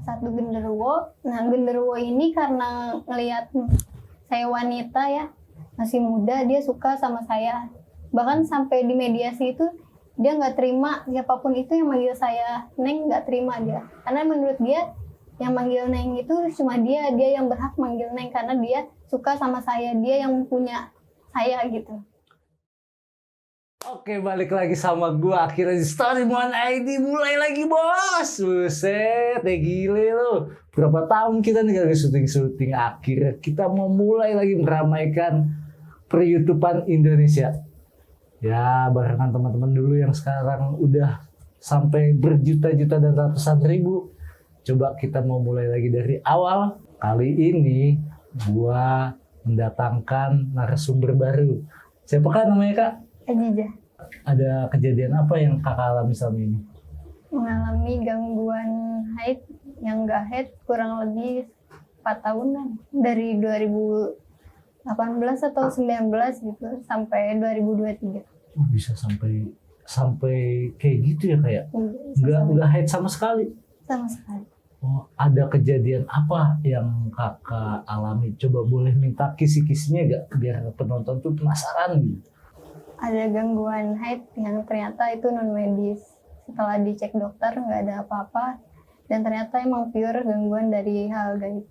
satu genderuwo. Nah, genderuwo ini karena ngelihat saya wanita ya, masih muda, dia suka sama saya. Bahkan sampai di mediasi itu dia nggak terima siapapun itu yang manggil saya Neng, nggak terima dia. Karena menurut dia yang manggil Neng itu cuma dia yang berhak manggil Neng karena dia suka sama saya, dia yang punya saya gitu. Oke, balik lagi sama gua akhirnya di Storymoney ID mulai lagi, bos. Buset, gile lo. Berapa tahun kita nih gak syuting-syuting, akhirnya kita mau mulai lagi meramaikan per-YouTubean Indonesia. Ya, barengan teman-teman dulu yang sekarang udah sampai berjuta-juta dan ratusan ribu. Coba kita mau mulai lagi dari awal. Kali ini gua mendatangkan narasumber baru. Siapakah namanya, Kak? Ajija. Ada kejadian apa yang kakak alami selama ini? Mengalami gangguan haid yang nggak haid kurang lebih 4 tahunan. Dari 2018 atau 19 gitu sampai 2023. Oh, bisa sampai kayak gitu ya, kayak nggak haid sama sekali. Sama sekali. Oh, ada kejadian apa yang kakak alami? Coba boleh minta kisi-kisinya gak? Biar penonton tuh penasaran gitu. Ada gangguan haid yang ternyata itu non medis. Setelah dicek dokter nggak ada apa-apa dan ternyata emang pure gangguan dari hal gaib.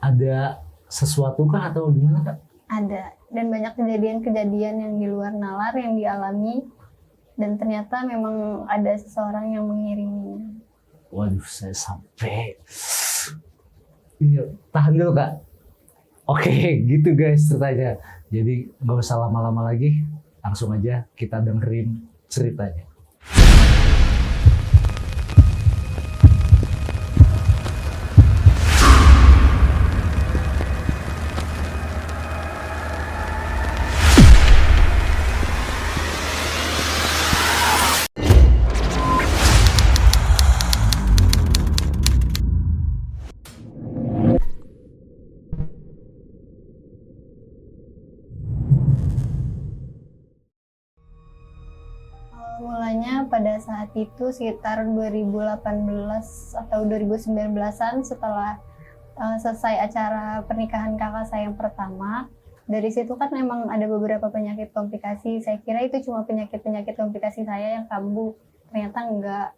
Ada sesuatu kah atau gimana, Kak? Ada, dan banyak kejadian-kejadian yang di luar nalar yang dialami dan ternyata memang ada seseorang yang mengiriminya. Waduh, saya sampai tahan dulu, Kak. Oke, gitu guys ceritanya. Jadi nggak usah lama-lama lagi, langsung aja kita dengerin ceritanya. Mulanya pada saat itu sekitar 2018 atau 2019-an setelah selesai acara pernikahan kakak saya yang pertama. Dari situ kan memang ada beberapa penyakit komplikasi. Saya kira itu cuma penyakit komplikasi saya yang kambuh. Ternyata enggak.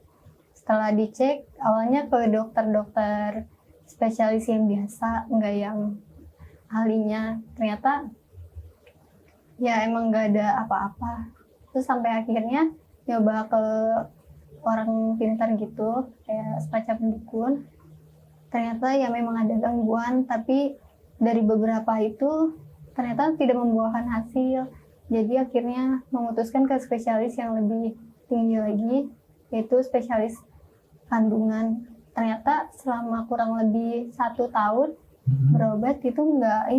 Setelah dicek, awalnya ke dokter-dokter spesialis yang biasa, enggak yang ahlinya. Ternyata ya emang enggak ada apa-apa. Terus sampai akhirnya nyoba ke orang pintar gitu, kayak semacam dukun. Ternyata ya memang ada gangguan, tapi dari beberapa itu ternyata tidak membuahkan hasil. Jadi akhirnya memutuskan ke spesialis yang lebih tinggi lagi, yaitu spesialis kandungan. Ternyata selama kurang lebih 1 tahun berobat itu nggak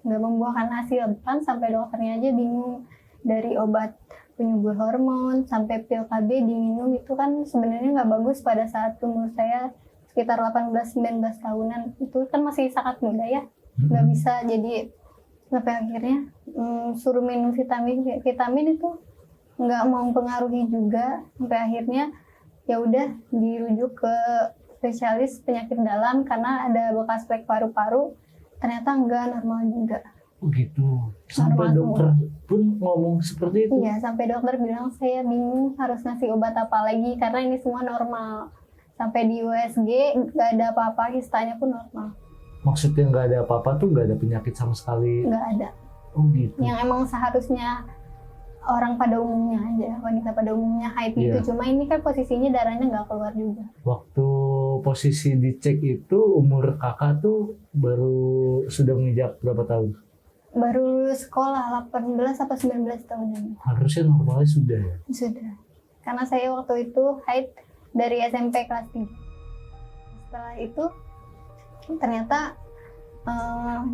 membuahkan hasil. Bahkan sampai dokternya aja bingung, dari obat penyubur hormon sampai pil KB diminum itu kan sebenarnya nggak bagus pada saat umur saya sekitar 18-19 tahunan. Itu kan masih sangat muda ya, nggak bisa. Jadi sampai akhirnya suruh minum vitamin itu nggak mau mempengaruhi juga. Sampai akhirnya ya udah dirujuk ke spesialis penyakit dalam karena ada bekas flek paru-paru. Ternyata nggak normal juga. Oh gitu. Sampai dokter pun ngomong seperti itu? Iya, sampai dokter bilang saya bingung harus ngasih obat apa lagi karena ini semua normal. Sampai di USG nggak ada apa-apa, histanya pun normal. Maksudnya nggak ada apa-apa tuh, nggak ada penyakit sama sekali? Nggak ada. Oh gitu. Yang emang seharusnya orang pada umumnya aja, wanita pada umumnya haid itu. Cuma ini kan posisinya darahnya nggak keluar juga. Waktu posisi dicek itu umur kakak tuh baru sudah menginjak berapa tahun? Baru lulus sekolah 18 atau 19 tahun. Harusnya normalnya sudah ya? Sudah. Karena saya waktu itu haid dari SMP kelas 3. Setelah itu ternyata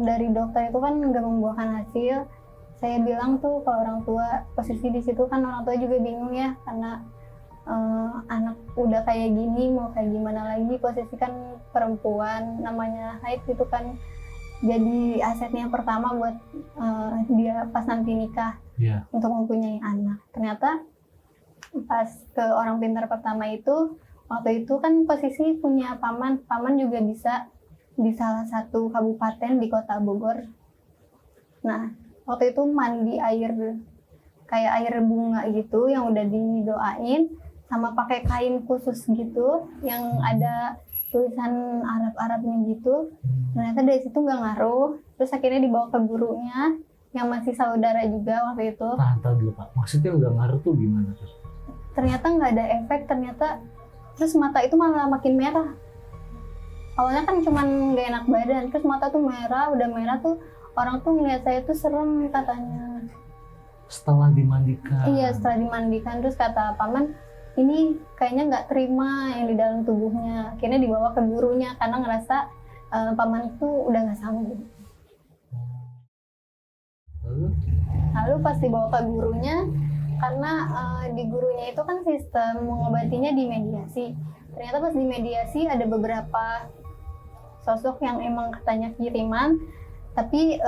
dari dokter itu kan nggak membuahkan hasil. Saya bilang tuh ke orang tua, posisi di situ kan orang tua juga bingung ya karena anak udah kayak gini mau kayak gimana lagi. Posisi kan perempuan, namanya haid itu kan jadi asetnya yang pertama buat dia pas nanti nikah, untuk mempunyai anak. Ternyata pas ke orang pintar pertama itu waktu itu kan posisi punya paman juga bisa di salah satu kabupaten di kota Bogor. Nah, waktu itu mandi air kayak air bunga gitu yang udah didoain, sama pakai kain khusus gitu yang ada tulisan Arab-Arabnya gitu. Ternyata dari situ nggak ngaruh, terus akhirnya dibawa ke gurunya yang masih saudara juga waktu itu. Tahan dulu Pak, maksudnya nggak ngaruh tuh gimana tuh? Ternyata nggak ada efek, terus mata itu malah makin merah. Awalnya kan cuman nggak enak badan, terus mata tuh merah, udah merah tuh orang tuh ngeliat saya tuh serem katanya. Setelah dimandikan? Iya, setelah dimandikan, terus kata paman, ini kayaknya nggak terima yang di dalam tubuhnya. Akhirnya dibawa ke gurunya karena ngerasa paman itu udah nggak sanggup. Lalu pas dibawa ke gurunya, karena di gurunya itu kan sistem mengobatinya di mediasi. Ternyata pas di mediasi ada beberapa sosok yang emang katanya kiriman, tapi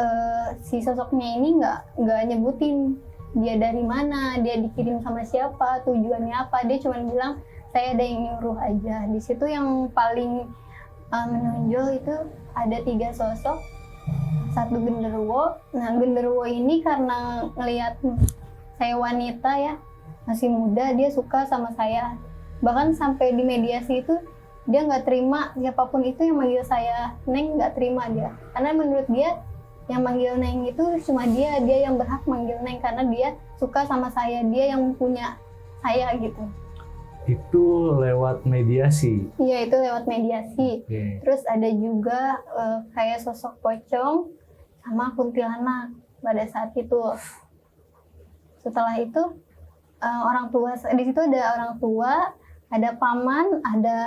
si sosoknya ini nggak nyebutin dia dari mana, dia dikirim sama siapa, tujuannya apa. Dia cuma bilang saya ada yang nyuruh aja. Di situ yang paling menonjol itu ada 3 sosok, 1 genderuwo. Nah, genderuwo ini karena ngelihat saya wanita ya, masih muda, dia suka sama saya. Bahkan sampai di mediasi itu dia nggak terima siapapun itu yang manggil saya Neng, nggak terima dia. Karena menurut dia yang manggil Neng itu cuma dia yang berhak manggil Neng karena dia suka sama saya, dia yang punya saya gitu. Itu lewat mediasi? Iya, itu lewat mediasi. Okay. Terus ada juga kayak sosok pocong sama kuntilanak pada saat itu. Setelah itu orang tua, di situ ada orang tua, ada paman, ada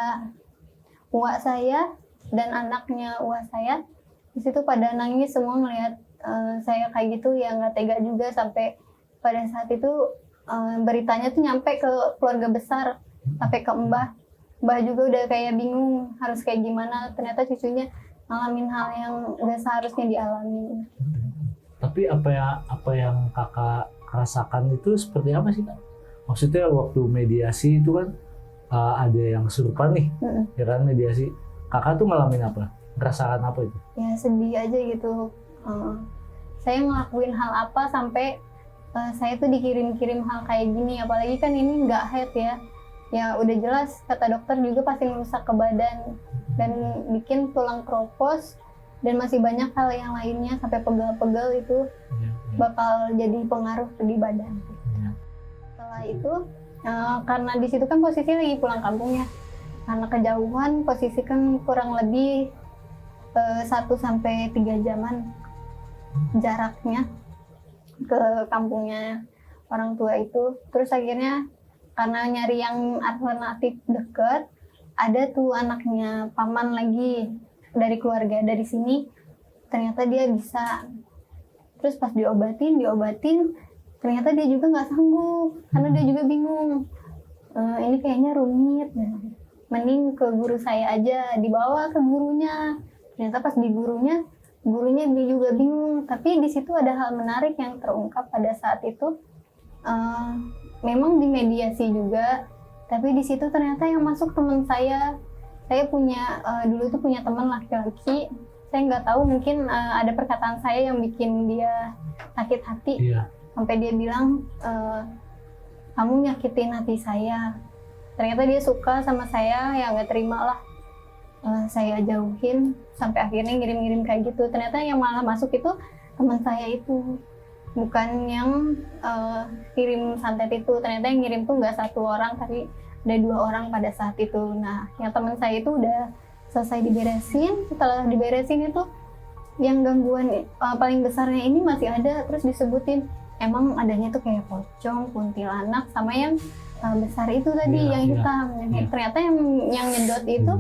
uak saya dan anaknya uak saya. Di situ pada nangis semua ngelihat saya kayak gitu, ya nggak tega juga. Sampai pada saat itu beritanya tuh nyampe ke keluarga besar, sampai ke mbah juga udah kayak bingung harus kayak gimana. Ternyata cucunya ngalamin hal yang nggak seharusnya dialami. Tapi apa yang kakak rasakan itu seperti apa sih Kak? Maksudnya waktu mediasi itu kan ada yang serupa nih, ya kan mediasi. Kakak tuh ngalamin apa? Merasakan apa itu? Ya sedih aja gitu. Saya ngelakuin hal apa sampai saya tuh dikirim-kirim hal kayak gini. Apalagi kan ini nggak head ya. Ya udah jelas kata dokter juga pasti merusak ke badan dan bikin tulang keropos dan masih banyak hal yang lainnya sampai pegel-pegel itu bakal jadi pengaruh di badan. Setelah itu karena di situ kan posisi lagi pulang kampung ya. Karena kejauhan, posisi kan kurang lebih 1-3 jaman jaraknya ke kampungnya orang tua itu. Terus akhirnya karena nyari yang alternatif deket, ada tuh anaknya paman lagi dari keluarga dari sini, ternyata dia bisa. Terus pas diobatin ternyata dia juga nggak sanggup karena dia juga bingung, ini kayaknya rumit, mending ke guru saya aja. Dibawa ke gurunya, ternyata pas di gurunya dia juga bingung. Tapi di situ ada hal menarik yang terungkap pada saat itu. Memang di mediasi juga, tapi di situ ternyata yang masuk teman saya. Saya punya dulu tuh punya teman laki-laki. Saya nggak tahu, mungkin ada perkataan saya yang bikin dia sakit hati. Iya. Sampai dia bilang, kamu nyakitin hati saya. Ternyata dia suka sama saya, ya nggak terima lah. Saya jauhin sampai akhirnya ngirim-ngirim kayak gitu. Ternyata yang malah masuk itu teman saya itu, bukan yang kirim santet itu. Ternyata yang ngirim tuh nggak 1 orang, tapi ada 2 orang pada saat itu. Nah, yang teman saya itu udah selesai diberesin. Setelah diberesin itu yang gangguan paling besarnya ini masih ada. Terus disebutin emang adanya tuh kayak pocong, kuntilanak, sama yang besar itu tadi, yang hitam. Ternyata yang nyedot itu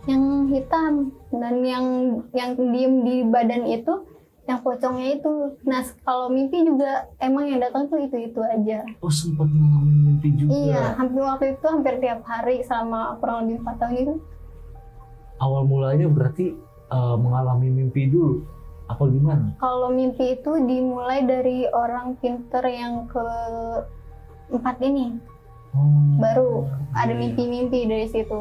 yang hitam, dan yang diem di badan itu yang pocongnya itu. Nah, kalau mimpi juga emang yang datang tuh itu aja. Oh, sempat ngalamin mimpi juga? Iya, hampir tiap hari selama kurang lebih 4 tahun itu. Awal mulanya berarti mengalami mimpi dulu, apa gimana? Kalau mimpi itu dimulai dari orang pinter yang ke-4 ini. Baru ada iya. mimpi-mimpi dari situ.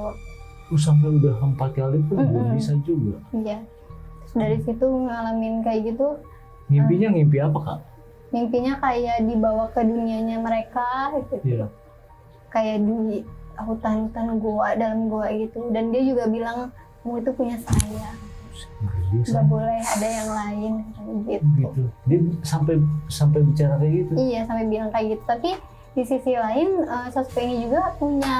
Sampai udah 4 kali pun belum Mm-mm. bisa juga. Iya. Terus dari situ ngalamin kayak gitu, Mimpinya ngimpi apa kak? mimpinya kayak dibawa ke dunianya mereka gitu. Iya. Kayak di hutan-hutan goa, dalam goa gitu. Dan dia juga bilang, kamu itu punya saya, Merinding, nggak San. boleh ada yang lain kayak gitu. Gitu. Dia sampai bicara kayak gitu. Iya, sampai bilang kayak gitu. Tapi di sisi lain, sosok ini juga punya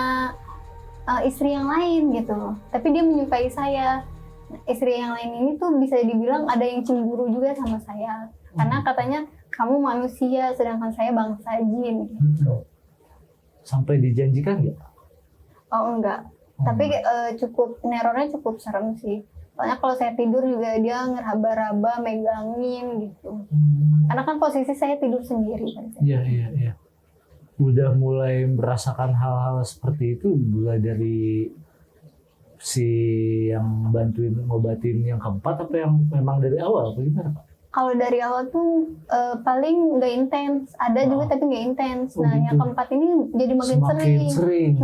istri yang lain gitu. Tapi dia menyukai saya. Nah, istri yang lain ini tuh bisa dibilang ada yang cemburu juga sama saya. Karena katanya kamu manusia, sedangkan saya bangsa jin. Sampai dijanjikan nggak? Oh enggak. Tapi cukup nerornya cukup serem sih. Soalnya kalau saya tidur juga dia ngeraba-raba, megangin gitu. Karena kan posisi saya tidur sendiri kan. Iya. Udah mulai merasakan hal-hal seperti itu mulai dari si yang bantuin ngobatin yang keempat apa yang memang dari awal apa gimana Pak? Kalau dari awal tuh paling nggak intens, ada juga tapi nggak intens. Oh, Nah gitu. yang keempat ini jadi makin sering.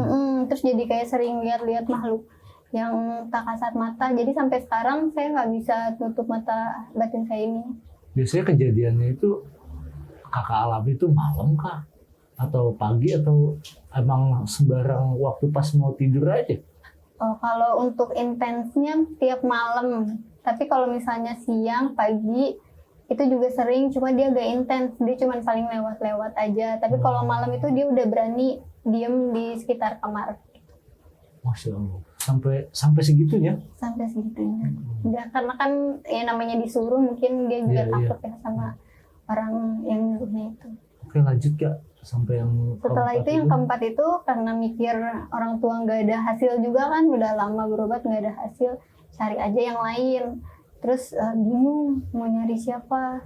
Terus jadi kayak sering lihat-lihat makhluk yang tak kasat mata. Jadi sampai sekarang saya nggak bisa tutup mata batin saya ini. Biasanya kejadiannya itu kakak alami itu malam kah? Atau pagi atau emang sembarang waktu pas mau tidur aja? Oh, kalau untuk intensnya tiap malam. Tapi kalau misalnya siang, pagi itu juga sering, cuma dia gak intens, dia cuma paling lewat-lewat aja. Tapi kalau malam itu dia udah berani diem di sekitar kamar. Masya Allah. Sampai segitunya? Sampai segitunya. Udah, karena kan ya namanya disuruh, mungkin dia juga Iya, takut ya sama orang yang nyuruhnya itu. Oke lanjut Kak. Sampai yang Setelah keempat itu yang keempat itu karena mikir orang tua nggak ada hasil juga kan, udah lama berobat nggak ada hasil, cari aja yang lain. Terus bingung mau nyari siapa,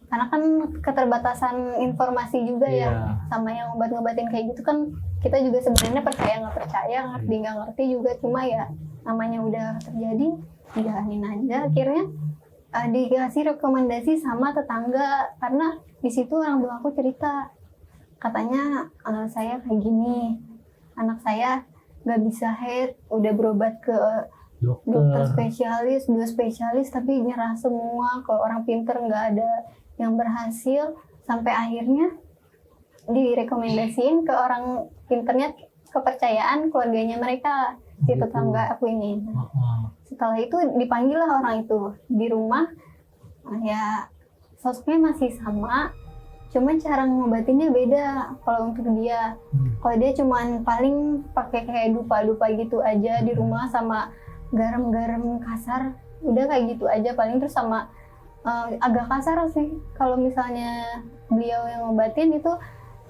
karena kan keterbatasan informasi juga Iya. ya, sama yang obat-ngobatin kayak gitu kan kita juga sebenarnya percaya nggak percaya, ngerti nggak ngerti juga, cuma ya namanya udah terjadi, jalanin aja. Akhirnya dikasih rekomendasi sama tetangga, karena di situ orang tua aku cerita, katanya saya kayak gini, anak saya nggak bisa head, udah berobat ke dokter spesialis, 2 spesialis, tapi nyerah semua. Kalau orang pinter nggak ada yang berhasil, sampai akhirnya direkomendasiin ke orang pinternya kepercayaan keluarganya mereka, si tetangga aku ini. Setelah itu dipanggil lah orang itu di rumah, ya sosoknya masih sama, cuman cara ngobatinnya beda. Kalau untuk dia, kalau dia cuman paling pakai kayak dupa-dupa gitu aja di rumah, sama garam-garam kasar, udah kayak gitu aja paling. Terus sama agak kasar sih kalau misalnya beliau yang ngobatin itu,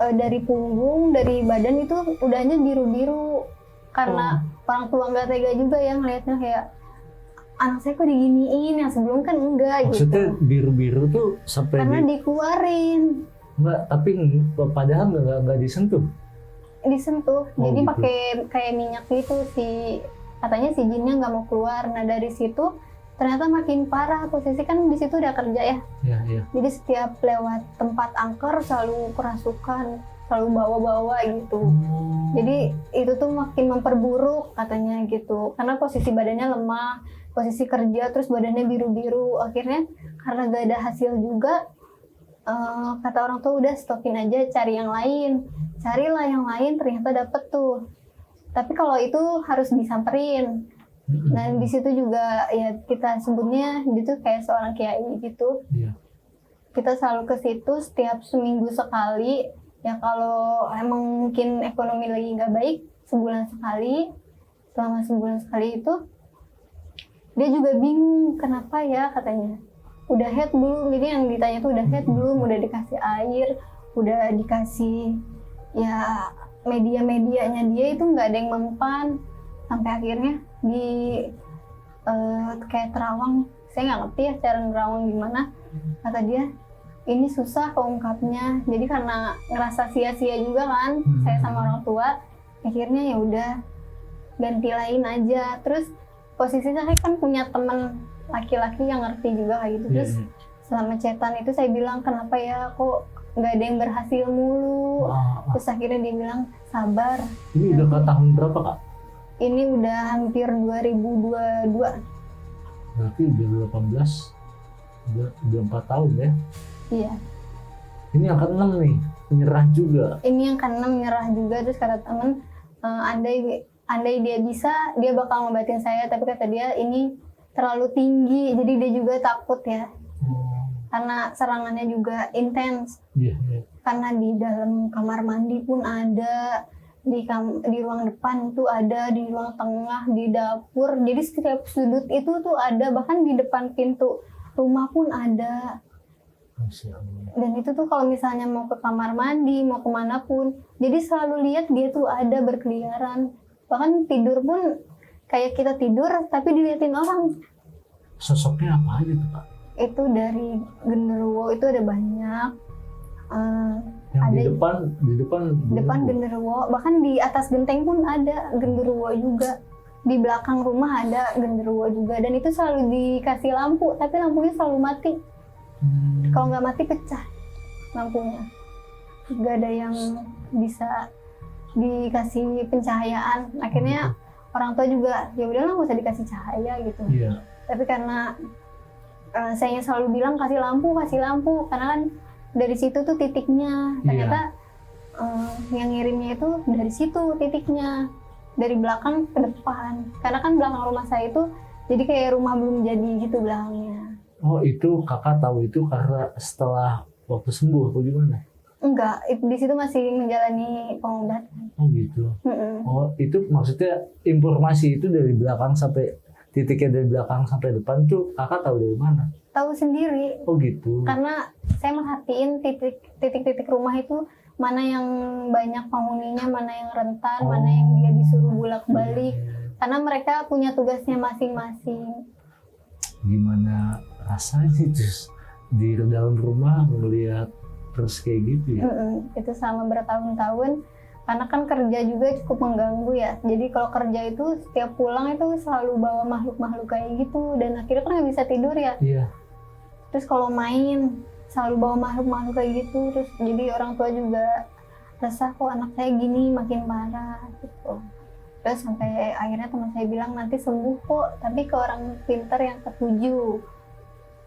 dari punggung, dari badan itu udahnya biru-biru, karena orang tua nggak tega juga ya ngelihatnya, kayak anak saya kok diginiin, yang sebelum kan enggak. Maksudnya gitu. biru-biru tuh sampai Karena dikeluarin. Enggak, tapi padahal nggak disentuh. Disentuh, Oh, jadi gitu. pakai kayak minyak gitu, katanya si jinnya nggak mau keluar. Nah dari situ ternyata makin parah, posisi kan di situ udah kerja ya. Iya. Jadi setiap lewat tempat angker selalu kerasukan, selalu bawa-bawa gitu. Jadi itu tuh makin memperburuk katanya gitu, karena posisi badannya lemah, posisi kerja, terus badannya biru-biru. Akhirnya karena gak ada hasil juga, kata orang tua udah stopin aja, cari yang lain. Carilah yang lain, ternyata dapet tuh. Tapi kalau itu harus disamperin. Dan di situ juga ya kita sebutnya itu kayak seorang kiai gitu. Iya. Kita selalu ke situ setiap seminggu sekali. Ya kalau emang mungkin ekonomi lagi nggak baik, sebulan sekali. Selama sebulan sekali itu dia juga bingung kenapa ya, katanya. Udah head belum? Jadi yang ditanya tuh udah head belum? Udah dikasih air, udah dikasih ya media-medianya dia itu nggak ada yang mempan. Sampai akhirnya di kayak terawang, saya nggak ngerti ya cara nerawang gimana. Kata dia, ini susah keungkapnya. Jadi karena ngerasa sia-sia juga kan, saya sama orang tua, akhirnya ya udah ganti lain aja. Terus posisinya saya kan punya teman laki-laki yang ngerti juga kayak gitu. Terus selama chatan itu saya bilang, kenapa ya kok nggak ada yang berhasil mulu. Wah, Terus akhirnya dia bilang sabar. ini udah ke tahun berapa kak? Ini udah hampir 2022. Berarti udah 18, udah 4 tahun ya. Iya. Ini yang ke-6 nih, menyerah juga. Ini yang keenam nyerah juga. Terus kata temen, andai dia bisa, dia bakal ngobatin saya. Tapi kata dia ini terlalu tinggi, jadi dia juga takut ya. Karena serangannya juga intens. Iya, iya. Karena di dalam kamar mandi pun ada, di ruang depan tuh ada, di ruang tengah, di dapur. Jadi setiap sudut itu tuh ada, bahkan di depan pintu rumah pun ada. Masya Allah. Dan itu tuh kalau misalnya mau ke kamar mandi, mau kemana pun, jadi selalu lihat dia tuh ada berkeliaran. Bahkan tidur pun kayak kita tidur tapi diliatin orang. Sosoknya apa aja tuh kak? Itu dari genderuwo itu ada banyak. Yang Ada di depan genderuwo, bahkan di atas genteng pun ada genderuwo juga. Di belakang rumah ada genderuwo juga, dan itu selalu dikasih lampu, tapi lampunya selalu mati. Kalau nggak mati pecah lampunya. Nggak ada yang bisa dikasih pencahayaan. Akhirnya orang tua juga ya udahlah nggak usah dikasih cahaya gitu. Iya. Tapi karena saya selalu bilang kasih lampu, karena kan dari situ tuh titiknya. Ternyata yang ngirimnya itu dari situ titiknya, dari belakang ke depan. Karena kan belakang rumah saya itu jadi kayak rumah belum jadi gitu belakangnya. Oh itu kakak tahu itu karena setelah waktu sembuh atau gimana? Enggak, di situ masih menjalani pengobatan. Oh gitu. Mm-mm. Oh itu maksudnya informasi itu dari belakang sampai titiknya dari belakang sampai depan tuh kakak tahu dari mana? Tahu sendiri. Oh gitu. Karena saya merhatiin titik-titik rumah itu mana yang banyak penghuninya, mana yang rentan, mana yang dia disuruh bolak-balik. Karena mereka punya tugasnya masing-masing. Gimana rasanya terus di dalam rumah melihat terus kayak gitu ya? Itu selama bertahun-tahun. Karena kan kerja juga cukup mengganggu ya. Jadi kalau kerja itu setiap pulang itu selalu bawa makhluk-makhluk kayak gitu. Dan akhirnya kan nggak bisa tidur ya. Iya. Terus kalau main selalu bawa makhluk-makhluk kayak gitu. Terus jadi orang tua juga resah kok anak saya gini makin parah gitu. Terus sampai akhirnya teman saya bilang nanti sembuh kok. Tapi ke orang pintar yang ketujuh.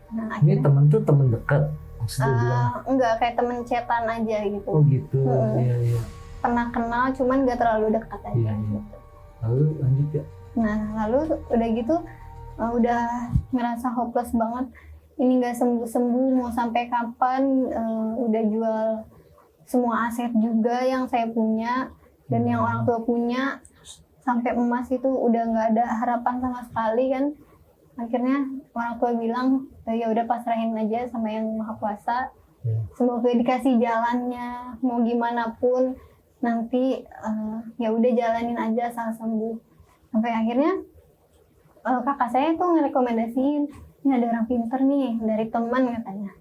Nah, Ini akhirnya temen tuh temen dekat maksudnya bilang. enggak kayak temen chatan aja gitu. Oh gitu. Iya iya. Pernah kenal cuman nggak terlalu dekat aja Iya, iya. gitu. Lalu lanjut ya. Nah lalu udah gitu udah ngerasa hopeless banget, ini nggak sembuh-sembuh, mau sampai kapan. Udah jual semua aset juga yang saya punya dan yang orang tua punya, sampai emas itu udah nggak ada harapan sama sekali kan. Akhirnya orang tua bilang ya udah pasrahin aja sama yang maha kuasa, semoga dikasih jalannya, mau gimana pun nanti ya udah jalanin aja asal sembuh. Sampai akhirnya kakak saya tuh ngerekomendasiin, ini ada orang pinter nih dari teman katanya.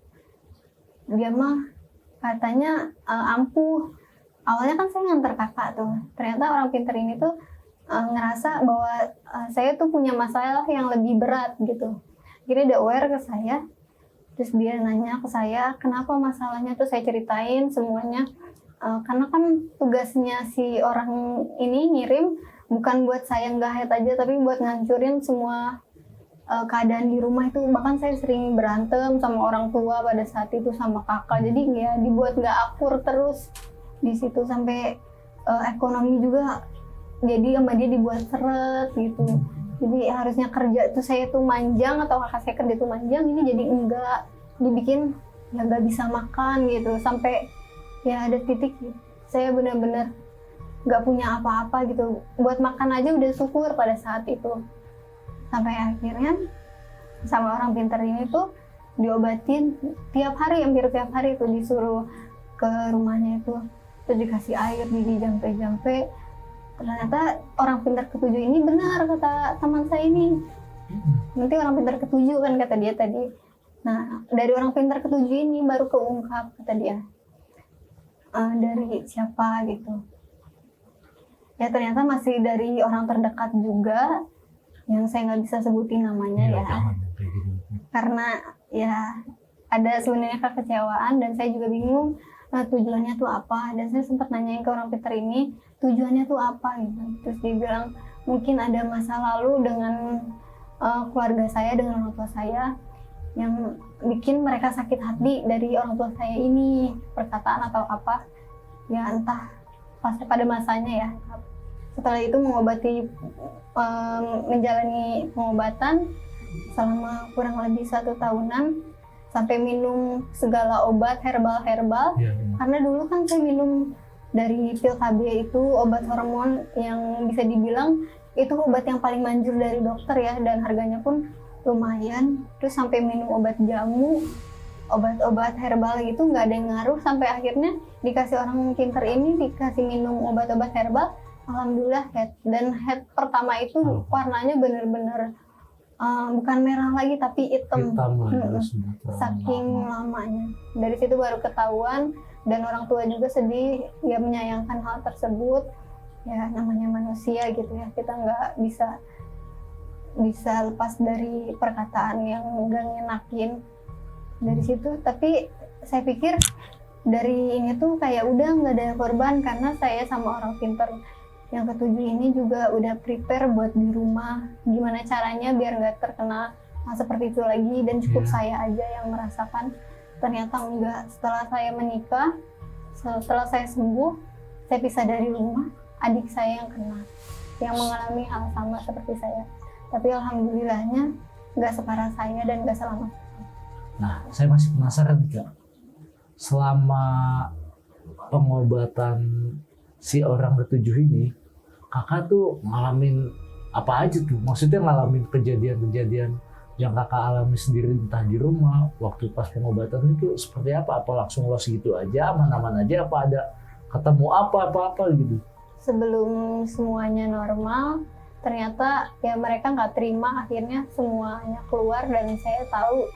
Dia mah katanya ampuh. Awalnya kan saya nganter kakak tuh, ternyata orang pinter ini tuh ngerasa bahwa saya tuh punya masalah yang lebih berat gitu. Akhirnya dia aware ke saya, terus dia nanya ke saya kenapa masalahnya, tuh saya ceritain semuanya. Karena kan tugasnya si orang ini ngirim bukan buat saya nggak aja, tapi buat ngancurin semua keadaan di rumah itu. Bahkan saya sering berantem sama orang tua pada saat itu sama kakak, jadi ya dibuat nggak akur terus di situ. Sampai ekonomi juga jadi sama dia dibuat seret gitu. Jadi harusnya kerja tuh saya tuh manjang, atau kakak saya kerja tuh manjang, ini jadi enggak, dibikin ya nggak bisa makan gitu. Sampai ya ada titik saya benar-benar nggak punya apa-apa gitu, buat makan aja udah syukur pada saat itu. Sampai akhirnya sama orang pintar ini tuh diobatin tiap hari, hampir tiap hari tuh disuruh ke rumahnya itu, terus dikasih air, dijampe-jampe. Ternyata orang pintar ketujuh ini benar kata teman saya ini. Nanti orang pintar ketujuh kan kata dia tadi. Nah dari orang pintar ketujuh ini baru keungkap kata dia. Dari siapa gitu. Ya ternyata masih dari orang terdekat juga, yang saya nggak bisa sebutin namanya ya. Karena ya ada sebenarnya kekecewaan, dan saya juga bingung tujuannya tuh apa, dan saya sempat nanyain ke orang pintar ini tujuannya tuh apa gitu. Terus dia bilang mungkin ada masa lalu dengan keluarga saya, dengan orang tua saya yang bikin mereka sakit hati dari orang tua saya ini, perkataan atau apa ya, entah pada masanya ya. Setelah itu menjalani pengobatan selama kurang lebih 1 tahunan, sampai minum segala obat herbal karena dulu kan saya minum dari pil KB itu obat hormon yang bisa dibilang itu obat yang paling manjur dari dokter ya, dan harganya pun lumayan. Terus sampai minum obat jamu, obat-obat herbal gitu nggak ada yang ngaruh, sampai akhirnya dikasih orang pinter ini dikasih minum obat-obat herbal, alhamdulillah head. Dan head pertama itu warnanya bener-bener bukan merah lagi tapi hitam saking lamanya. Dari situ baru ketahuan, dan orang tua juga sedih ya, menyayangkan hal tersebut ya, namanya manusia gitu ya, kita nggak bisa lepas dari perkataan yang nggak ngenakin dari situ. Tapi saya pikir dari ini tuh kayak udah nggak ada korban, karena saya sama orang pintar yang ketujuh ini juga udah prepare buat di rumah gimana caranya biar nggak terkena seperti itu lagi, dan cukup saya aja yang merasakan. Ternyata enggak. Setelah saya menikah, setelah saya sembuh, saya pisah dari rumah, adik saya yang kena, yang mengalami hal sama seperti saya. Tapi alhamdulillahnya nggak separah saya dan nggak selama. Nah, saya masih penasaran Kak, selama pengobatan si orang ketujuh ini, Kakak tuh ngalamin apa aja tuh? Maksudnya ngalamin kejadian-kejadian yang Kakak alami sendiri, entah di rumah, waktu pas pengobatan itu seperti apa? Apa langsung los gitu aja, aman-aman aja, apa ada ketemu apa-apa gitu? Sebelum semuanya normal, ternyata ya mereka nggak terima, akhirnya semuanya keluar, dan saya tahu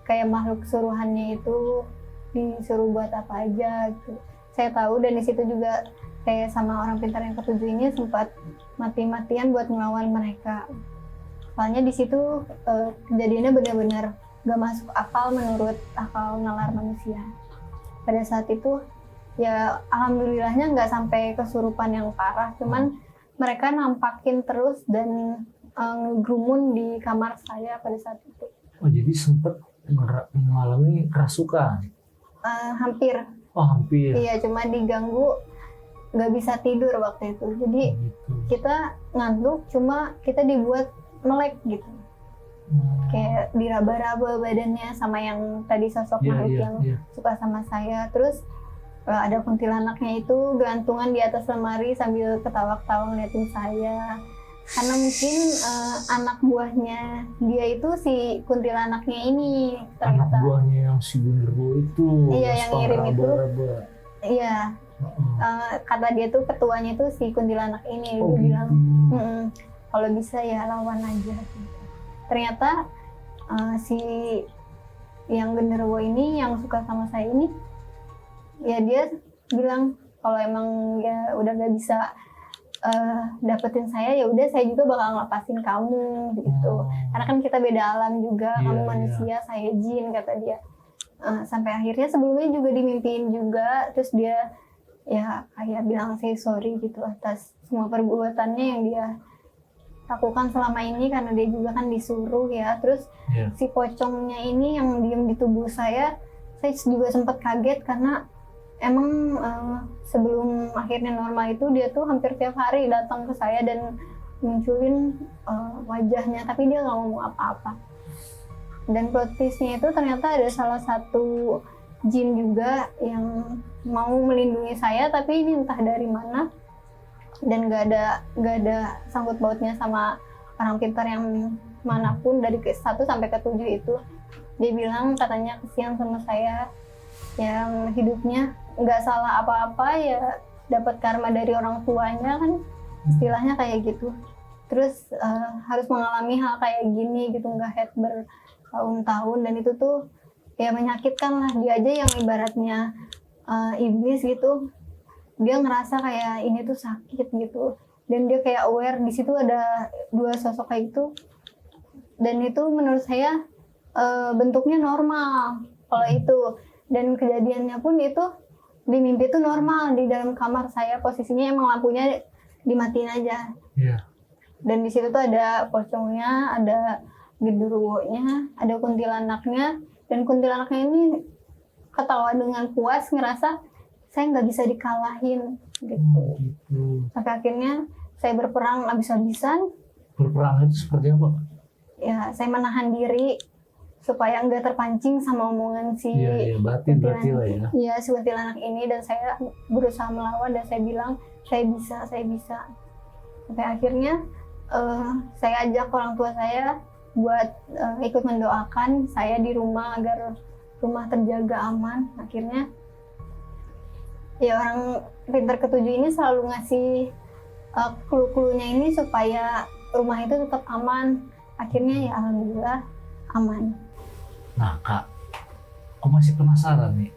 kayak makhluk suruhannya itu disuruh buat apa aja gitu. Saya tahu, dan di situ juga saya sama orang pintar yang ketujuh ini sempat mati-matian buat ngelawan mereka. Soalnya di situ kejadiannya benar-benar gak masuk akal menurut akal nalar manusia. Pada saat itu ya alhamdulillahnya nggak sampai kesurupan yang parah, cuman mereka nampakin terus dan ngegrumun di kamar saya pada saat itu. Oh, jadi sempat mengalami kerasukan? Hampir. Oh, hampir. Iya, cuma diganggu, nggak bisa tidur waktu itu. Jadi kita ngantuk, cuma kita dibuat melek gitu. Kayak diraba-raba badannya sama yang tadi sosok makhluk yang suka sama saya. Terus ada kuntilanaknya itu gelantungan di atas lemari sambil ketawa-ketawa ngeliatin saya. Karena mungkin anak buahnya dia itu si kuntilanaknya ini ternyata. Anak buahnya yang si genderuwo itu. Iya, yang ngirim itu. Iya. Kata dia tuh ketuanya tuh si kuntilanak ini. Oh, dia gitu. bilang, kalau bisa ya lawan aja. Ternyata si yang genderuwo ini yang suka sama saya ini, ya dia bilang kalau emang ya udah gak bisa dapetin saya, ya udah saya juga bakal ngelepasin kamu gitu. Karena kan kita beda alam juga, kamu manusia, saya jin, kata dia. Sampai akhirnya sebelumnya juga dimimpiin juga, terus dia ya kayak bilang say sorry gitu atas semua perbuatannya yang dia lakukan selama ini, karena dia juga kan disuruh ya. Terus si pocongnya ini yang diem di tubuh saya juga sempat kaget karena emang sebelum akhirnya normal itu dia tuh hampir tiap hari datang ke saya dan munculin wajahnya, tapi dia nggak ngomong apa-apa. Dan plot twist-nya itu ternyata ada salah satu jin juga yang mau melindungi saya, tapi ini entah dari mana dan nggak ada sangkut pautnya sama orang pintar yang manapun. Dari ke 1 sampai ke 7 itu dia bilang katanya kesian sama saya yang hidupnya nggak salah apa-apa, ya dapat karma dari orang tuanya kan, istilahnya kayak gitu. Terus harus mengalami hal kayak gini gitu, nggak head bertahun-tahun, dan itu tuh ya menyakitkan lah. Dia aja yang ibaratnya iblis gitu, dia ngerasa kayak ini tuh sakit gitu, dan dia kayak aware di situ ada 2 sosok kayak gitu, dan itu menurut saya bentuknya normal kalau itu. Dan kejadiannya pun itu di mimpi itu normal, di dalam kamar saya posisinya emang lampunya dimatiin aja. Iya. Dan di situ tuh ada pocongnya, ada genderuwonya, ada kuntilanaknya, dan kuntilanaknya ini ketawa dengan puas, ngerasa saya nggak bisa dikalahin gitu. Gitu. Sampai akhirnya saya berperang habis-habisan. Berperang itu seperti apa? Ya, saya menahan diri supaya nggak terpancing sama omongan si Iya, batin berarti lah ya. Iya, si kuntilanak ini, dan saya berusaha melawan dan saya bilang saya bisa. Sampai akhirnya saya ajak orang tua saya buat ikut mendoakan saya di rumah agar rumah terjaga aman. Akhirnya ya orang pintar ketujuh ini selalu ngasih clue-cluenya ini supaya rumah itu tetap aman. Akhirnya ya alhamdulillah aman. Nah Kak, aku masih penasaran nih.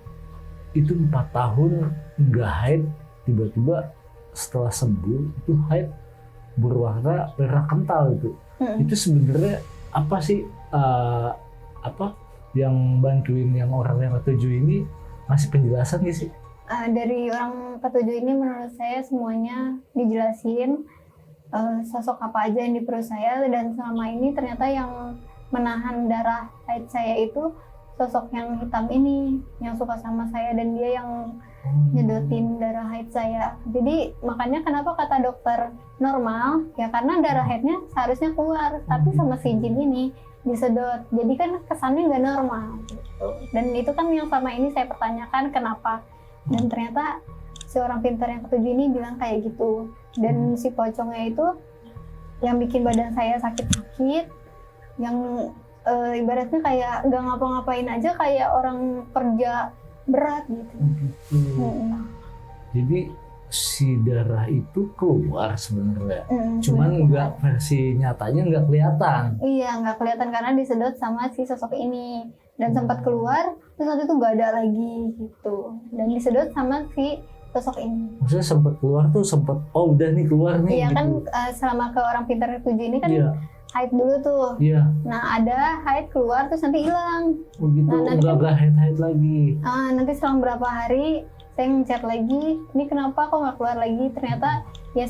Itu 4 tahun nggak haid, tiba-tiba setelah sembuh itu haid berwarna merah kental itu. Itu sebenarnya apa sih apa yang bantuin yang orang yang ketujuh ini, masih penjelasan nggak sih? Dari orang ketujuh ini menurut saya semuanya dijelasin sosok apa aja yang di perut saya, dan selama ini ternyata yang menahan darah haid saya itu sosok yang hitam ini yang suka sama saya, dan dia yang nyedotin darah haid saya. Jadi makanya kenapa kata dokter normal ya, karena darah haidnya seharusnya keluar, tapi sama si jin ini disedot, jadi kan kesannya nggak normal gitu. Dan itu kan yang selama ini saya pertanyakan kenapa, dan ternyata si orang pintar yang ketujuh ini bilang kayak gitu. Dan si pocongnya itu yang bikin badan saya sakit-sakit, yang ibaratnya kayak nggak ngapa-ngapain aja, kayak orang kerja berat gitu. Jadi si darah itu keluar sebenarnya, cuman nggak, versi nyatanya nggak kelihatan. Iya, nggak kelihatan karena disedot sama si sosok ini, dan sempat keluar terus nanti tuh nggak ada lagi gitu, dan disedot sama si sosok ini. Maksudnya sempat keluar tuh sempat, oh udah nih keluar nih. Iya gitu. kan selama ke orang pintar ketujuh ini kan haid dulu tuh. Iya. Nah ada haid keluar terus nanti hilang. Oh gitu, Nah, nanti nggak haid lagi. Nanti selang berapa hari saya ngechat lagi, ini kenapa kok nggak keluar lagi? Ternyata ya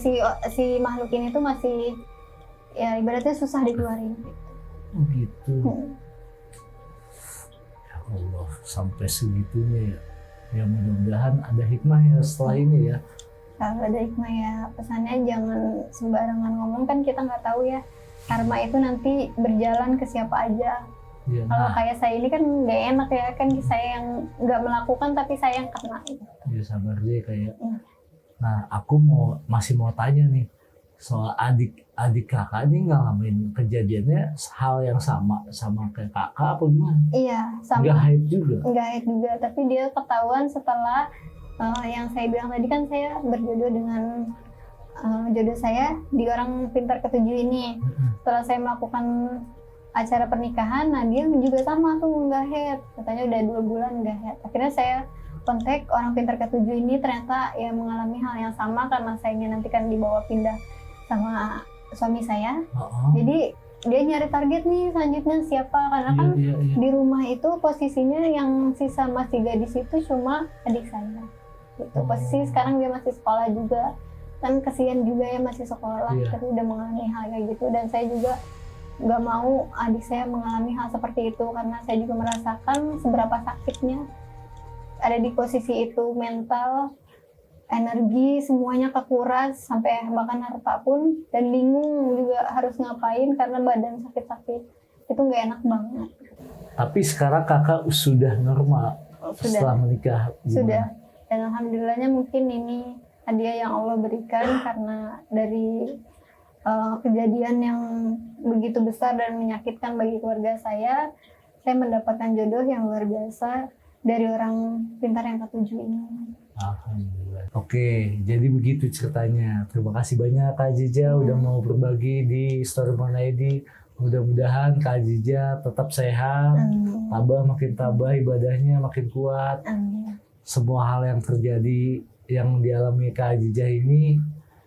si makhluk ini tuh masih ya ibaratnya susah dikeluarin. Oh gitu. Ya Allah, sampai segitunya ya. Ya mudah-mudahan ada hikmah ya setelah ini ya. Kalau ada hikmah ya, pesannya jangan sembarangan ngomong, kan kita nggak tahu ya karma itu nanti berjalan ke siapa aja. Ya, Kalau kayak saya ini kan nggak enak ya, kan saya yang nggak melakukan tapi saya yang kena. ya sabar deh kayak. Nah aku masih mau tanya nih soal adik kakak ini ngalamin kejadiannya hal yang sama kayak kakak apa gimana? Iya, sama. Nggak haid juga? Nggak haid juga, tapi dia ketahuan setelah yang saya bilang tadi kan saya berjodoh dengan jodoh saya di orang pintar ketujuh ini. Setelah saya melakukan acara pernikahan, nah dia juga sama tuh nggak haid, katanya udah 2 bulan nggak haid. Akhirnya saya kontak orang pintar ketujuh ini, ternyata ya mengalami hal yang sama karena sayangnya nanti kan dibawa pindah sama suami saya. Jadi dia nyari target nih selanjutnya siapa, karena kan di rumah itu posisinya yang sisa masih gadis itu cuma adik saya gitu. Posisi sekarang dia masih sekolah juga, kan kasihan juga ya masih sekolah, tapi udah mengalami hal kayak gitu. Dan saya juga nggak mau adik saya mengalami hal seperti itu, karena saya juga merasakan seberapa sakitnya ada di posisi itu, mental, energi, semuanya kekuras, sampai bahkan harta pun, dan bingung juga harus ngapain karena badan sakit-sakit. Itu nggak enak banget. Tapi sekarang kakak sudah normal setelah menikah? Sudah. Dan alhamdulillahnya mungkin ini hadiah yang Allah berikan, karena dari kejadian yang begitu besar dan menyakitkan bagi keluarga saya mendapatkan jodoh yang luar biasa dari orang pintar yang ketujuh ini. Alhamdulillah. Oke, jadi begitu ceritanya. Terima kasih banyak Kak Aziza udah mau berbagi di Storyborn ID. Mudah-mudahan Kak Aziza tetap sehat, makin tabah ibadahnya makin kuat. Semua hal yang terjadi yang dialami Kak Aziza ini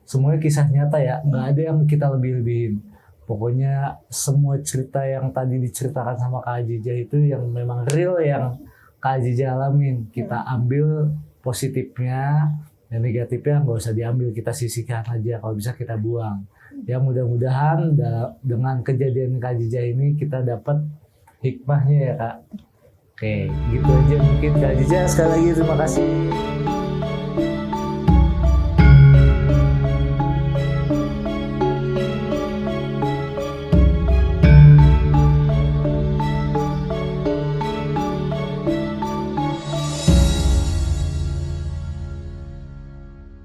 semuanya kisah nyata ya, nggak ada yang kita lebih-lebihin. Pokoknya semua cerita yang tadi diceritakan sama Kak Aziza itu yang memang real, yang Kak Aziza alamin. Kita ambil positifnya, dan negatifnya nggak usah diambil, kita sisihkan aja, kalau bisa kita buang. Ya mudah-mudahan dengan kejadian Kak Aziza ini kita dapat hikmahnya ya Kak. Oke, gitu aja mungkin Kak Aziza, sekali lagi terima kasih.